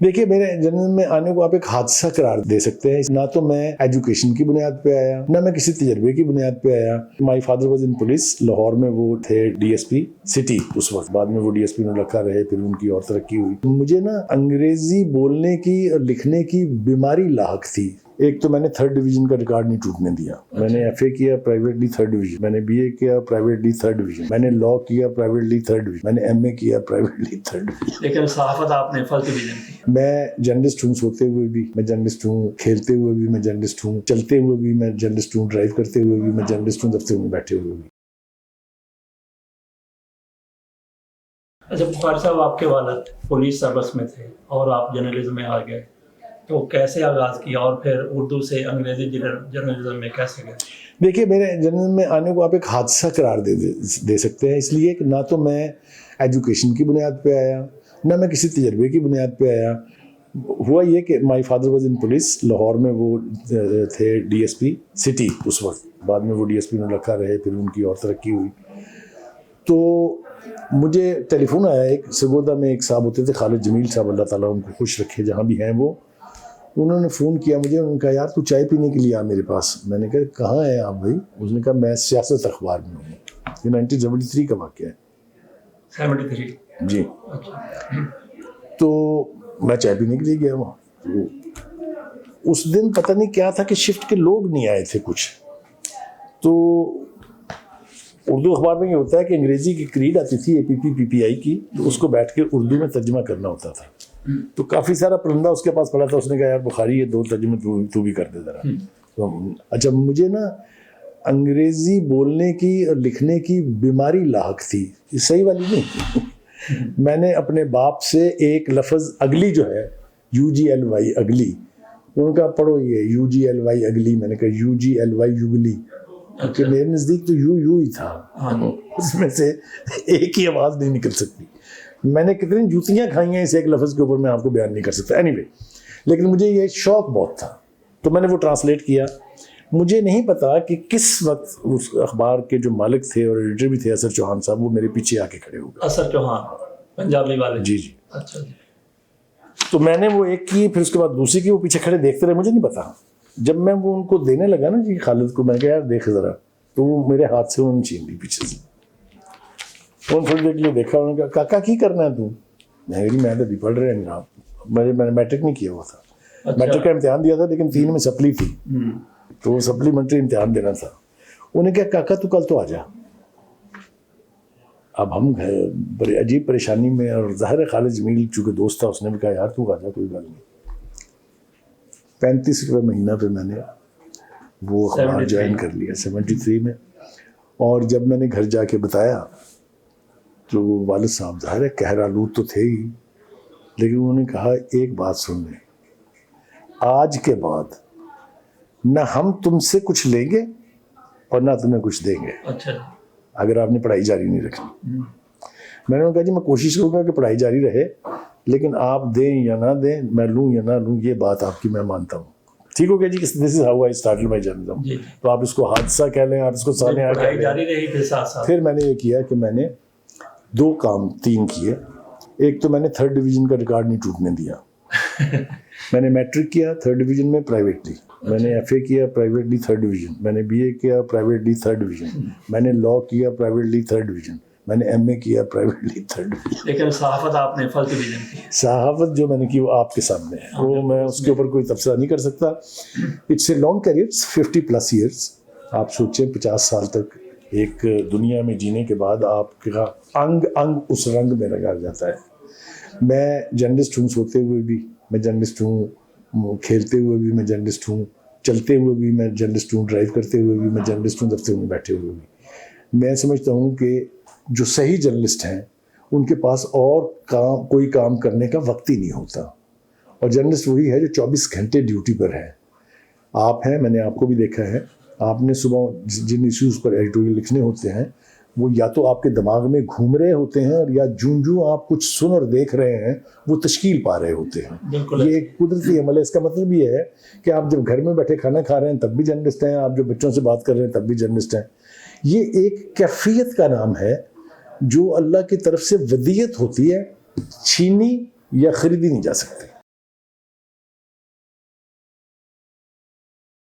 دیکھیے میرے جنرل میں آنے کو آپ ایک حادثہ قرار دے سکتے ہیں. نہ تو میں ایجوکیشن کی بنیاد پہ آیا, نہ میں کسی تجربے کی بنیاد پہ آیا. My father was in police. Lahore میں وہ تھے ڈی ایس پی سٹی اس وقت, بعد میں وہ ڈی ایس پی میں رکھا رہے, پھر ان کی اور ترقی ہوئی. مجھے نا انگریزی بولنے کی اور لکھنے کی بیماری لاحق تھی. ایک تو میں نے 3rd ڈویژن کا ریکارڈ نہیں ٹوٹنے دیا. میں نے ایف اے کیا پرائیویٹلی 3rd ڈویژن, میں نے بی اے کیا پرائیویٹلی 3rd ڈویژن, میں نے لا کیا پرائیویٹلی 3rd ڈویژن, میں نے ایم اے کیا پرائیویٹلی 3rd ڈویژن. لیکن صحافت آپ نے فرسٹ ڈویژن کی. میں جرنلسٹ ہوں, سوتے ہوئے بھی میں جرنلسٹ ہوں, کھیلتے ہوئے بھی میں جرنلسٹ ہوں, چلتے ہوئے بھی میں جرنلسٹ ہوں, ڈرائیو کرتے ہوئے بھی میں جرنلسٹ ہوں, دفتر میں بیٹھے ہوئے بھی. اچھا بخاری صاحب, آپ کے والد پولیس سروس میں تھے اور آپ جرنلزم میں آ گئے, تو کیسے آغاز کیا اور پھر اردو سے انگریزی جرنلزم میں کیسے گئے؟ دیکھیے میرے جرنل میں آنے کو آپ ایک حادثہ قرار دے سکتے ہیں, اس لیے کہ نہ تو میں ایجوکیشن کی بنیاد پہ آیا, نہ میں کسی تجربے کی بنیاد پہ آیا. ہوا یہ کہ my father was in police. Lahore میں وہ تھے ڈی ایس پی سٹی اس وقت, بعد میں وہ ڈی ایس پی میں رکھا رہے, پھر ان کی اور ترقی ہوئی. تو مجھے ٹیلی فون آیا, ایک سرگودا میں ایک صاحب ہوتے تھے خالد جمیل صاحب, اللہ تعالیٰ ان کو خوش رکھے جہاں بھی ہیں وہ. انہوں نے فون کیا مجھے, انہوں نے کہا یار تو چائے پینے کے لیے آ میرے پاس. میں نے کہا کہاں ہیں آپ بھائی؟ اس نے کہا میں سیاست اخبار میں ہوں. یہ 1973 کا واقعہ ہے. 73 جی. تو میں چائے پینے کے لیے گیا وہاں. اس دن پتہ نہیں کیا تھا کہ شفٹ کے لوگ نہیں آئے تھے کچھ. تو اردو اخبار میں یہ ہوتا ہے کہ انگریزی کی کریڈ آتی تھی اے پی پی پی پی آئی کی, تو اس کو بیٹھ کے اردو میں ترجمہ کرنا ہوتا تھا. تو کافی سارا پرندہ اس کے پاس پڑا تھا. اس نے کہا یار بخاری یہ 2 ترجمے تو بھی کر دے ذرا. اچھا مجھے نا انگریزی بولنے کی اور لکھنے کی بیماری لاحق تھی, یہ صحیح والی نہیں. میں نے اپنے باپ سے ایک لفظ اگلی جو ہے UGLY اگلی, انہوں نے کہا پڑھو یہ UGLY اگلی. میں نے کہا UGLY یوگلی, کیونکہ میرے نزدیک تو یو ہی تھا, اس میں سے ایک ہی آواز نہیں نکل سکتی. میں نے کتنی جوتیاں کھائی ہیں اس ایک لفظ کے اوپر, میں آپ کو بیان نہیں کر سکتا. اینی وے, لیکن مجھے یہ شوق بہت تھا تو میں نے وہ ٹرانسلیٹ کیا. مجھے نہیں پتا کہ کس وقت اس اخبار کے جو مالک تھے اور ایڈیٹر بھی تھے اثر چوہان صاحب, وہ میرے پیچھے آ کے کھڑے ہو گئے. اثر چوہان پنجابی والے؟ جی جی. اچھا جی. تو میں نے وہ ایک کی, پھر اس کے بعد دوسری کی, وہ پیچھے کھڑے دیکھتے رہے. مجھے نہیں پتا, جب میں وہ ان کو دینے لگا نا جی خالد کو, میں نے کہا یار دیکھ ذرا, تو وہ میرے ہاتھ سے انہوں نے چھین لی پیچھے سے. انہوں نے تھوڑی دیر کے لیے دیکھا, انہوں نے کہا کاکا کی کرنا ہے تو؟ میں تو ابھی پڑھ رہے ہیں جناب, میں نے میٹرک نہیں کیا ہوا تھا. میٹرک کا امتحان دیا تھا لیکن 3 میں سپلی تھی, تو وہ سپلیمنٹری امتحان دینا تھا. انہوں نے کہا کاکا تو کل تو آ جا. اب ہم بڑے عجیب پریشانی میں, اور ظاہر خالد جمیل چونکہ دوست تھا, اس نے بھی کہا یار تو آ جا, کوئی بات نہیں. 35 روپے مہینہ پہ میں نے وہ اخبار جوائن کر لیا 73 میں. اور جب میں نے گھر جا کے بتایا تو والد صاحب ظاہر ہے قہر آلود تو تھے ہی, لیکن انہوں نے کہا ایک بات سن لیں, آج کے بعد نہ ہم تم سے کچھ لیں گے اور نہ تمہیں کچھ دیں گے. اچھا. اگر آپ نے پڑھائی جاری نہیں رکھنی. میں نے کہا جی میں کوشش کروں گا کہ پڑھائی جاری رہے, لیکن آپ دیں یا نہ دیں, میں لوں یا نہ لوں, یہ بات آپ کی میں مانتا ہوں. ٹھیک ہو گیا جی, this is how I started my journalism. تو آپ اس کو حادثہ کہہ لیں, آپ اس کو سانحہ کہہ لیں. پھر میں نے یہ کیا کہ میں نے 2 کام 3 کیے. ایک تو میں نے 3rd ڈویژن کا ریکارڈ نہیں ٹوٹنے دیا. میں نے میٹرک کیا 3rd ڈویژن میں پرائیویٹلی, میں نے ایف اے کیا پرائیویٹلی 3rd ڈویژن, میں نے بی اے کیا پرائیویٹلی 3rd ڈویژن, میں نے لا کیا پرائیویٹلی 3rd ڈویژن, میں نے ایم اے کیا پرائیویٹلی 3rd ڈویژن. لیکن صحافت آپ نے فرسٹ ڈویژن کی. صحافت جو میں نے کی وہ آپ کے سامنے ہے, وہ میں اس کے اوپر کوئی تبصرہ نہیں کر سکتا. It's a long career, 50+ years. آپ سوچیں 50 سال تک ایک دنیا میں جینے کے بعد آپ کا انگ انگ اس رنگ میں رنگا جاتا ہے. میں جرنلسٹ ہوں, سوتے ہوئے بھی میں جرنلسٹ ہوں, کھیلتے ہوئے بھی میں جرنلسٹ ہوں, چلتے ہوئے بھی میں جرنلسٹ ہوں, ڈرائیو کرتے ہوئے بھی میں جرنلسٹ ہوں, دفتر میں بیٹھے ہوئے بھی. میں سمجھتا ہوں کہ جو صحیح جرنلسٹ ہیں ان کے پاس اور کوئی کام کرنے کا وقت ہی نہیں ہوتا. اور جرنلسٹ وہی ہے جو 24 گھنٹے ڈیوٹی پر ہے. آپ ہیں, میں نے آپ کو بھی دیکھا ہے, آپ نے صبح جن ایشوز پر ایڈیٹوریل لکھنے ہوتے ہیں وہ یا تو آپ کے دماغ میں گھوم رہے ہوتے ہیں, اور یا جوں آپ کچھ سن اور دیکھ رہے ہیں وہ تشکیل پا رہے ہوتے ہیں. یہ ایک قدرتی عمل ہے. اس کا مطلب یہ ہے کہ آپ جب گھر میں بیٹھے کھانا کھا رہے ہیں تب بھی جرنلسٹ ہیں, آپ جو بچوں سے بات کر رہے ہیں تب بھی جرنلسٹ ہیں. یہ ایک کیفیت کا نام ہے جو اللہ کی طرف سے ودیعت ہوتی ہے, چھینی یا خریدی نہیں جا سکتی.